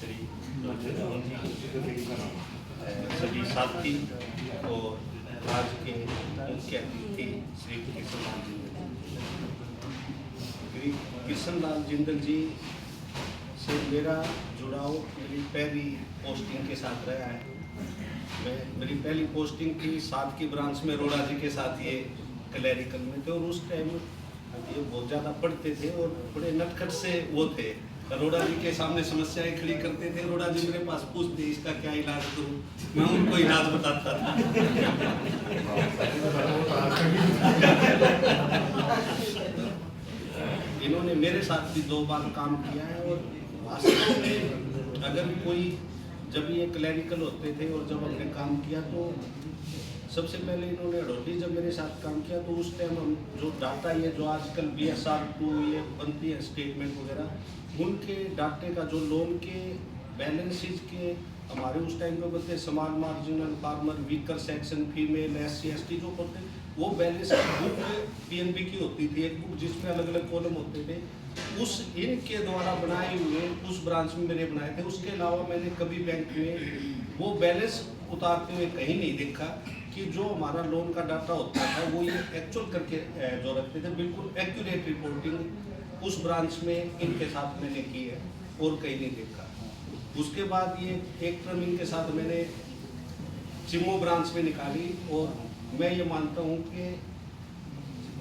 श्री सभी साथी और आज के मुख्य अतिथि श्री कृष्णलाल जिंदल जी से मेरा जुड़ाव मेरी पहली पोस्टिंग के साथ रहा है। मेरी पहली पोस्टिंग थी 7 की ब्रांच में रोड़ा जी के साथ, ये क्लैरिकल में थे और उस टाइम ये बहुत ज़्यादा पढ़ते थे और बड़े नटखट से वो थे। अरोड़ा जी के सामने समस्याएं खड़ी करते थे, अरोड़ा जी मेरे पास पूछते इसका क्या इलाज करूं, मैं उनको इलाज बताता था। इन्होंने मेरे साथ भी 2 बार काम किया है और वास्तव में अगर कोई जब ये क्लैरिकल होते थे और जब हमने काम किया तो सबसे पहले इन्होंने अडोटी जब मेरे साथ काम किया तो उस टाइम हम जो डाटा ये जो आजकल BSR2 ये बनती है स्टेटमेंट वगैरह, उनके डाटे का जो लोन के बैलेंसेज के हमारे उस टाइम पे बनते small marginal farmer, weaker section, female, SC ST जो होते वो बैलेंस बुक PNB की होती थी, एक बुक जिसमें अलग अलग कॉलम होते थे, उस इनके द्वारा बनाए हुए उस ब्रांच में मैंने बनाए थे। उसके अलावा मैंने कभी बैंक में वो बैलेंस उतारते हुए कहीं नहीं देखा कि जो हमारा लोन का डाटा होता था वो ये एक्चुअल करके जो रखते थे, बिल्कुल एक्यूरेट रिपोर्टिंग उस ब्रांच में इनके साथ मैंने की है और कहीं नहीं देखा। उसके बाद ये एक टर्म इनके साथ मैंने चिमो ब्रांच में निकाली और मैं ये मानता हूँ कि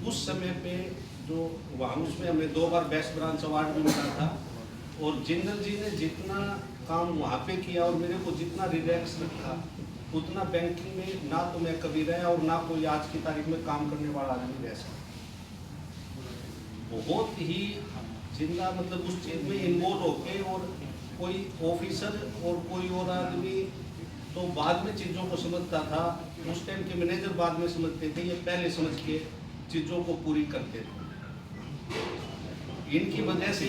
उस समय पे जो वहाँ उसमें हमें 2 बार बेस्ट ब्रांच अवार्ड भी मिला था और जिंदल जी ने जितना काम वहाँ पे किया और मेरे को जितना रिलैक्स रखा उतना बैंकिंग में ना तो मैं कभी रहा और ना कोई आज की तारीख में काम करने वाला आदमी रह सकता। बहुत ही जिंदा मतलब उस चीज़ में इन्वॉल्व होके और कोई ऑफिसर और कोई और आदमी तो बाद में चीज़ों को समझता था, उस टाइम के मैनेजर बाद में समझते थे, ये पहले समझ के चीज़ों को पूरी करते थे। इनकी वजह से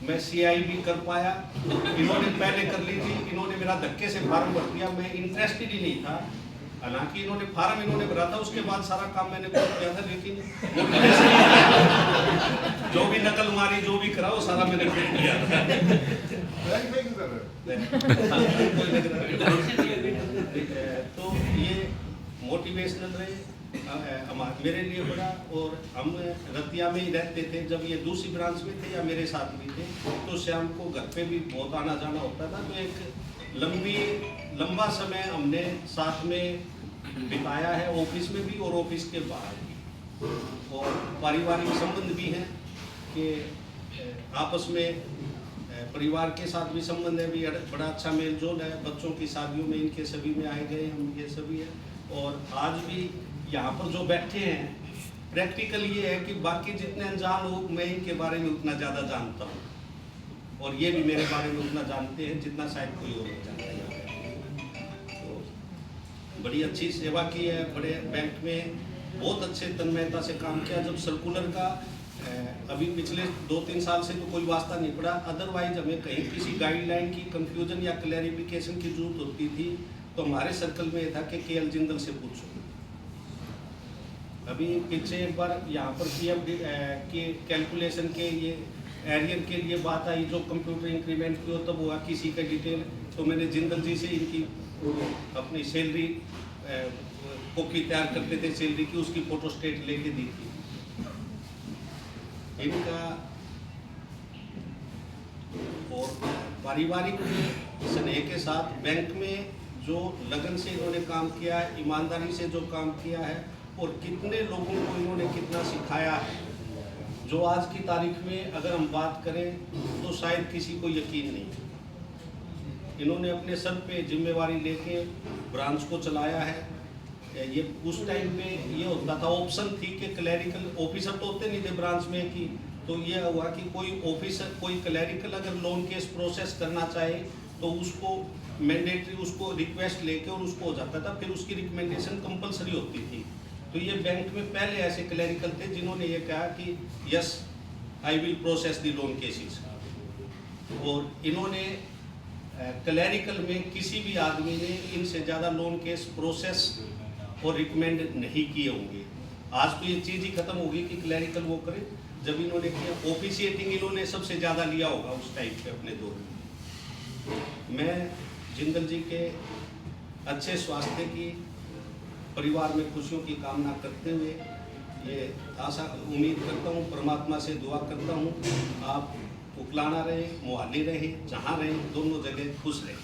मैं CI भी कर पाया, इन्होंने पहले कर ली थी, इन्होंने मेरा धक्के से फार्म भर दिया, मैं इंटरेस्टेड ही नहीं था। हालांकि इन्होंने फार्म इन्होंने भरा था, उसके बाद सारा काम मैंने खुद किया था, लेकिन जो भी नकल मारी जो भी करा वो सारा मैंने खुद किया था। तो ये मोटिवेशनल रहे मेरे लिए बड़ा। और हम रतिया में ही रहते थे, जब ये दूसरी ब्रांच में थे या मेरे साथ भी थे तो शाम को घर पे भी बहुत आना जाना होता था, तो एक लंबा समय हमने साथ में बिताया है, ऑफिस में भी और ऑफिस के बाहर भी। और पारिवारिक संबंध भी हैं कि आपस में परिवार के साथ भी संबंध है, भी बड़ा अच्छा मेल जोल है। बच्चों की शादियों में इनके सभी में आए गए हम, ये सभी है। और आज भी यहाँ पर जो बैठे हैं प्रैक्टिकल ये है कि बाकी जितने अनजान लोग मैं इनके बारे में उतना ज़्यादा जानता हूँ और ये भी मेरे बारे में उतना जानते हैं जितना शायद कोई और नहीं जानता है। तो बड़ी अच्छी सेवा की है, बड़े बैंक में बहुत अच्छे तन्मयता से काम किया। जब सर्कुलर का अभी पिछले 2-3 साल से तो कोई वास्ता नहीं पड़ा, अदरवाइज हमें कहीं किसी गाइडलाइन की कंफ्यूजन या क्लैरिफिकेशन की जरूरत होती थी तो हमारे सर्कल में ये था कि KL जिंदल से पूछो। अभी पीछे एक बार यहाँ पर PM के कैलकुलेशन के ये एरियर के लिए बात आई, जो कंप्यूटर इंक्रीमेंट की हो तब हुआ किसी का डिटेल, तो मैंने जिंदल जी से इनकी अपनी सैलरी कॉपी तैयार करते थे सैलरी की, उसकी फोटो स्टेट लेके दी थी। इनका और पारिवारिक स्नेह के साथ बैंक में जो लगन से इन्होंने काम किया है, ईमानदारी से जो काम किया है और कितने लोगों को इन्होंने कितना सिखाया है, जो आज की तारीख में अगर हम बात करें तो शायद किसी को यकीन नहीं। इन्होंने अपने सर पे जिम्मेवारी लेके ब्रांच को चलाया है। ये उस टाइम पे ये होता था, ऑप्शन थी कि क्लैरिकल ऑफिसर तो होते नहीं थे ब्रांच में कि, तो ये हुआ कि कोई ऑफिसर कोई क्लैरिकल अगर लोन केस प्रोसेस करना चाहे तो उसको मैंडेटरी उसको रिक्वेस्ट लेके और उसको हो जाता था, फिर उसकी रिकमेंडेशन कंपलसरी होती थी। तो ये बैंक में पहले ऐसे क्लैरिकल थे जिन्होंने ये कहा कि yes I will process the loan cases. और इन्होंने क्लैरिकल में किसी भी आदमी ने इनसे ज़्यादा लोन केस प्रोसेस और रिकमेंड नहीं किए होंगे। आज तो ये चीज़ ही खत्म होगी कि क्लैरिकल वो करे, जब इन्होंने किया ऑफिशिएटिंग इन्होंने सबसे ज़्यादा लिया होगा उस टाइप पे अपने दौर में। मैं जिंदल जी के अच्छे स्वास्थ्य की, परिवार में खुशियों की कामना करते हुए ये आशा उम्मीद करता हूँ, परमात्मा से दुआ करता हूँ आप उकलाना रहे, मोहाली रहे, जहाँ रहे दोनों जगह खुश रहे।